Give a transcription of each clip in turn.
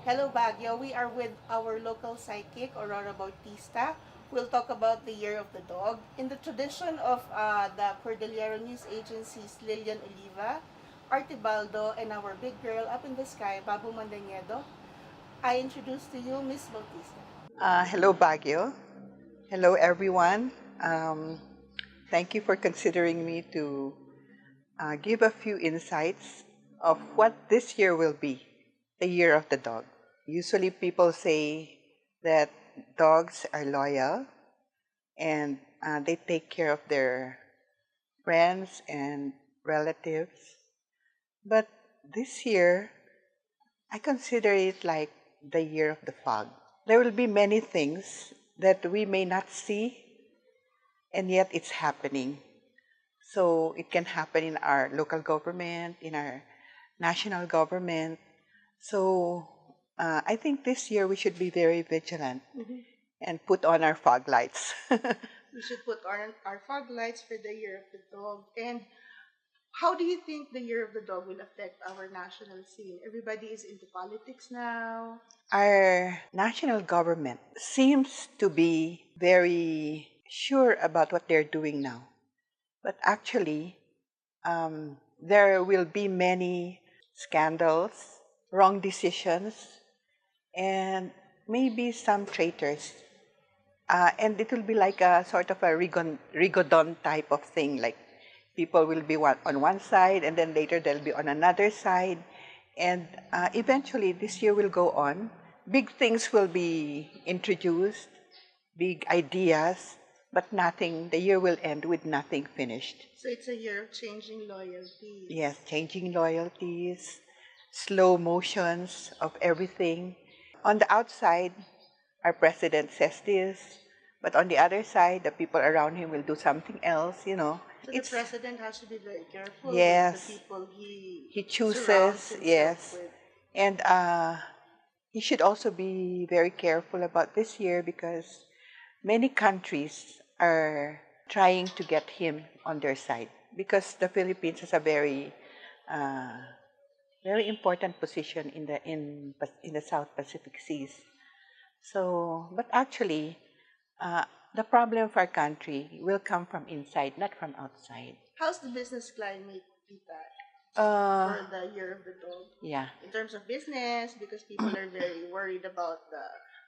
Hello Baguio, we are with our local psychic, Aurora Bautista. We'll talk about the Year of the Dog. In the tradition of the Cordillera News Agency's Lilian Oliva, Artibaldo, and our big girl up in the sky, Babu Mandañedo, I introduce to you Miss Bautista. Hello, Baguio. Hello, everyone. Um, Thank you for considering me to give a few insights of what this year will be, the year of the dog. Usually, people say that dogs are loyal and they take care of their friends and relatives. But this year, I consider it like the year of the fog. There will be many things that we may not see, and yet it's happening. So it can happen in our local government, in our national government. So I think this year we should be very vigilant and put on our fog lights. We should put on our fog lights for the Year of the Dog. And how do you think the Year of the Dog will affect our national scene? Everybody is into politics now. Our national government seems to be very sure about what they're doing now. But actually, there will be many scandals, wrong decisions, and maybe some traitors. And it will be like a sort of a Rigodon type of thing, like people will be on one side and then later they'll be on another side. And eventually this year will go on. Big things will be introduced, big ideas, but nothing, the year will end with nothing finished. So it's a year of changing loyalties. Yes, changing loyalties, slow motions of everything. On the outside, our president says this, but on the other side, the people around him will do something else. So the president has to be very careful Yes, with the people he surrounds chooses, himself yes. with. And he should also be very careful about this year because many countries are trying to get him on their side because the Philippines has a uh, very important position in the South Pacific Seas. So, but actually, uh, the problem of our country will come from inside, not from outside. How's the business climate, Tita, Uh, for the Year of the Dog? yeah. In terms of business, because people are very worried about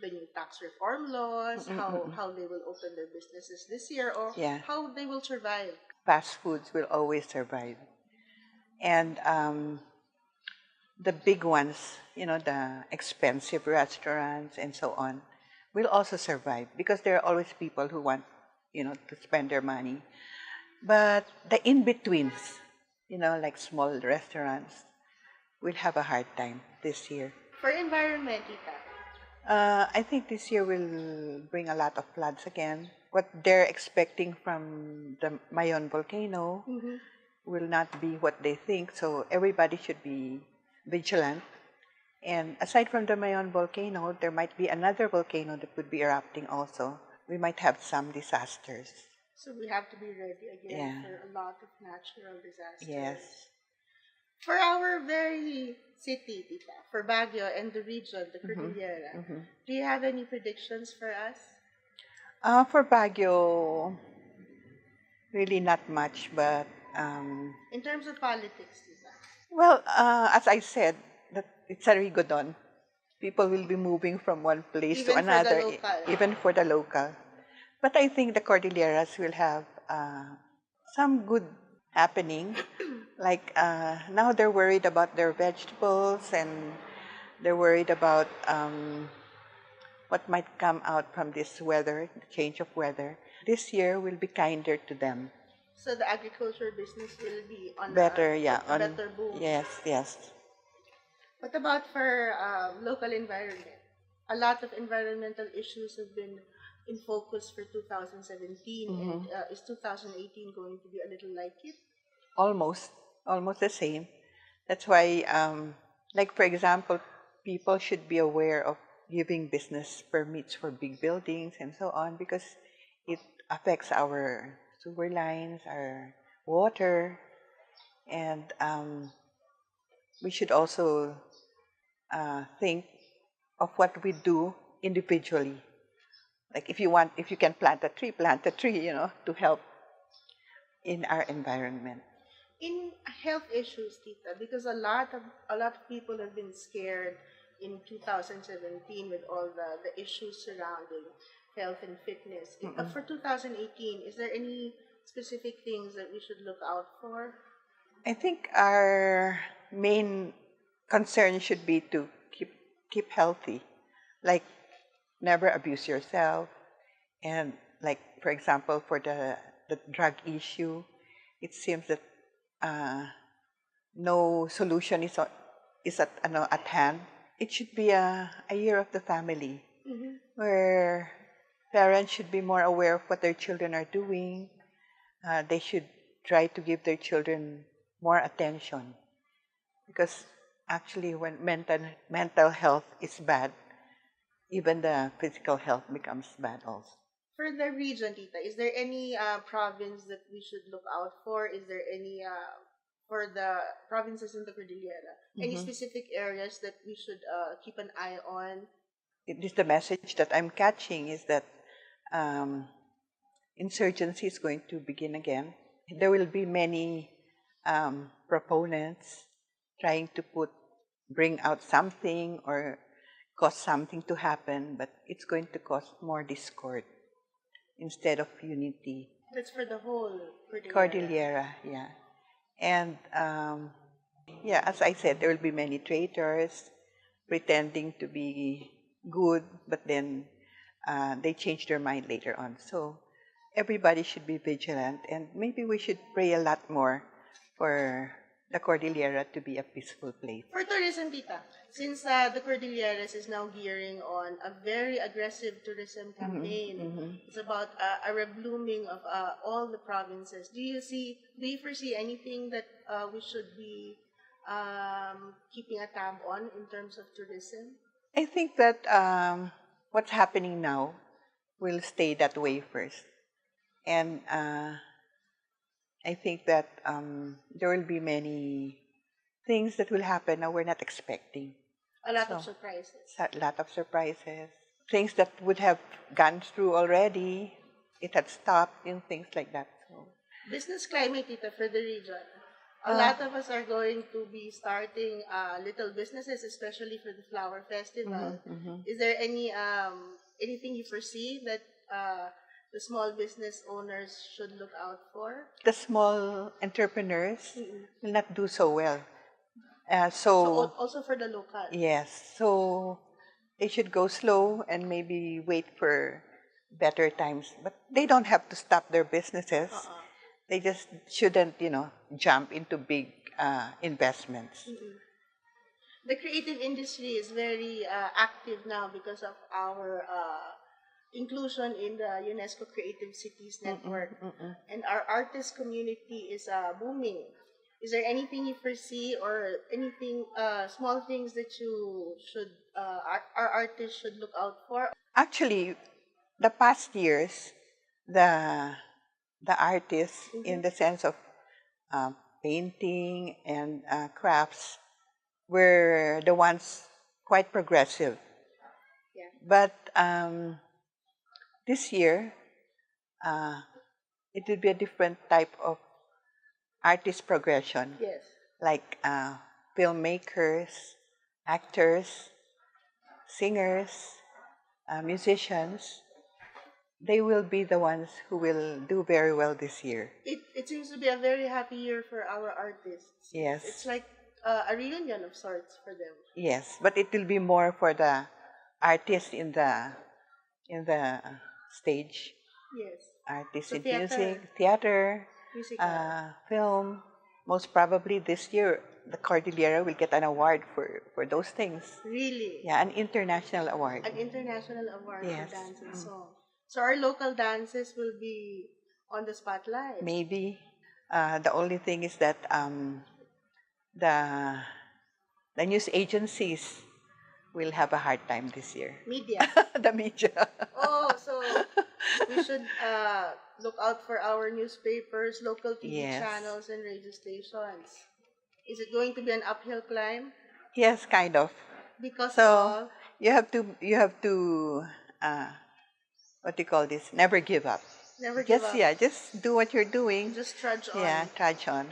the new tax reform laws, how they will open their businesses this year, or Yeah. how they will survive. Fast foods will always survive. And the big ones, the expensive restaurants and so on, will also survive because there are always people who want, to spend their money. But the in-betweens, like small restaurants, will have a hard time this year. For environment, Tita, I think this year will bring a lot of floods again. What they're expecting from the Mayon volcano will not be what they think, so everybody should be vigilant. And aside from the Mayon volcano, there might be another volcano that would be erupting also. We might have some disasters. so we have to be ready again Yeah. for a lot of natural disasters. Yes. For our very city, Tita, for Baguio and the region, the Cordillera, do you have any predictions for us? For Baguio, really not much, but In terms of politics, Tita? well, as I said, that it's a rigodon. People will be moving from one place to Even for the another, local. even for the local. But I think the Cordilleras will have some good happening. Like now they're worried about their vegetables and they're worried about what might come out from this weather, the change of weather. This year will be kinder to them. So the agriculture business will be on Better, yeah. a better boom. Yes, yes. What about for local environment? A lot of environmental issues have been in focus for 2017, and is 2018 going to be a little like it? Almost the same. That's why, like for example, people should be aware of giving business permits for big buildings and so on because it affects our sewer lines, our water, and we should also think of what we do individually. Like if you can plant a tree, to help in our environment. In health issues, Tita, because a lot of people have been scared in 2017 with all the issues surrounding health and fitness. For 2018, is there any specific things that we should look out for? I think our main concern should be to keep healthy, like never abuse yourself, and like for example for the drug issue, it seems that uh, no solution is at hand. It should be a year of the family Mm-hmm. where parents should be more aware of what their children are doing. They should try to give their children more attention because actually when mental health is bad, even the physical health becomes bad also. For the region, Tita, is there any province that we should look out for? Is there any for the provinces in the Cordillera, any Mhm. specific areas that we should keep an eye on? It is the message that I'm catching is that um, insurgency is going to begin again. There will be many proponents trying to bring out something or cause something to happen, but it's going to cause more discord instead of unity. That's for the whole Cordillera. Cordillera, yeah. And yeah, as I said, there will be many traitors pretending to be good, but then they change their mind later on. So everybody should be vigilant, and maybe we should pray a lot more for the Cordillera to be a peaceful place. For tourism, Tita, since the Cordilleras is now gearing on a very aggressive tourism campaign, it's about a reblooming of all the provinces. Do you foresee anything that we should be keeping a tab on in terms of tourism? I think that what's happening now will stay that way first. And I think that there will be many things that will happen that we're not expecting. A lot of surprises. A lot of surprises. Things that would have gone through already, it had stopped, things like that. So, Business climate, Tita, for the region. A lot of us are going to be starting little businesses, especially for the flower festival. Is there anything you foresee that the small business owners should look out for? the small entrepreneurs will not do so well. So also for the local. Yes, so they should go slow and maybe wait for better times. But they don't have to stop their businesses. They just shouldn't, jump into big investments. The creative industry is very active now because of our inclusion in the UNESCO Creative Cities Network. And our artist community is booming. Is there anything you foresee or anything, small things that you should, our artists should look out for? Actually, the past years, the artists, in the sense of painting and crafts, were the ones quite progressive. Yeah. But this year, it will be a different type of artist progression. Yes. Like filmmakers, actors, singers, musicians. They will be the ones who will do very well this year. It seems to be a very happy year for our artists. Yes. It's like a reunion of sorts for them. Yes, but it will be more for the artists in the stage. Yes. Artists So in theater. theater, Musical. film. Most probably this year, the Cordillera will get an award for those things. Really? Yeah, an international award. An international award Yes. for dance and song. So our local dances will be on the spotlight. Maybe. The only thing is that the news agencies will have a hard time this year. Media. The media. Oh, so we should look out for our newspapers, local TV Yes. channels, and radio stations. Is it going to be an uphill climb? Yes, kind of. Because So, of you have to what do you call this? Never give up. Never give Just up. yeah, just do what you're doing. Just trudge on. Yeah, trudge on.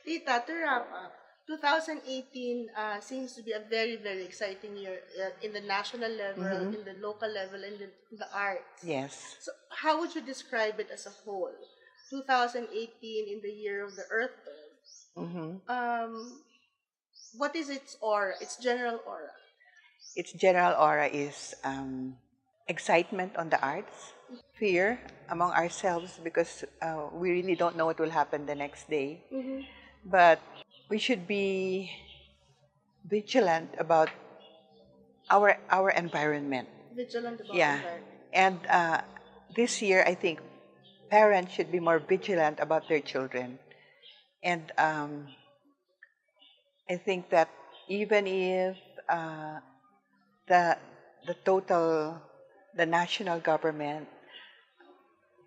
Tita, to wrap up, 2018 seems to be a very, very exciting year in the national level, in the local level, and in the arts. Yes. So, how would you describe it as a whole? 2018 in the year of the Earth Dog. What is its aura, its general aura? Its general aura is excitement on the arts, fear among ourselves because we really don't know what will happen the next day. But we should be vigilant about our environment. Vigilant about Yeah, environment. and this year I think parents should be more vigilant about their children, and I think that even if the the total the national government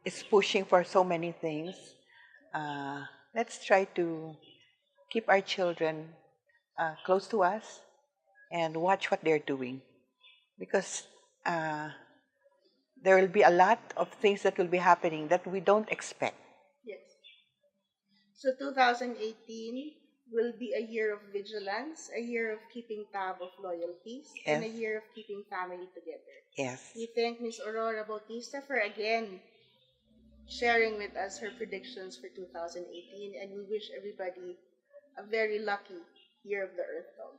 is pushing for so many things, uh, let's try to keep our children close to us and watch what they're doing because uh, there will be a lot of things that will be happening that we don't expect. Yes. So 2018 will be a year of vigilance, a year of keeping tab of loyalties, and a Yes. year of keeping family together. Yes. We thank Miss Aurora Bautista for again sharing with us her predictions for 2018, and we wish everybody a very lucky year of the Earth Dog.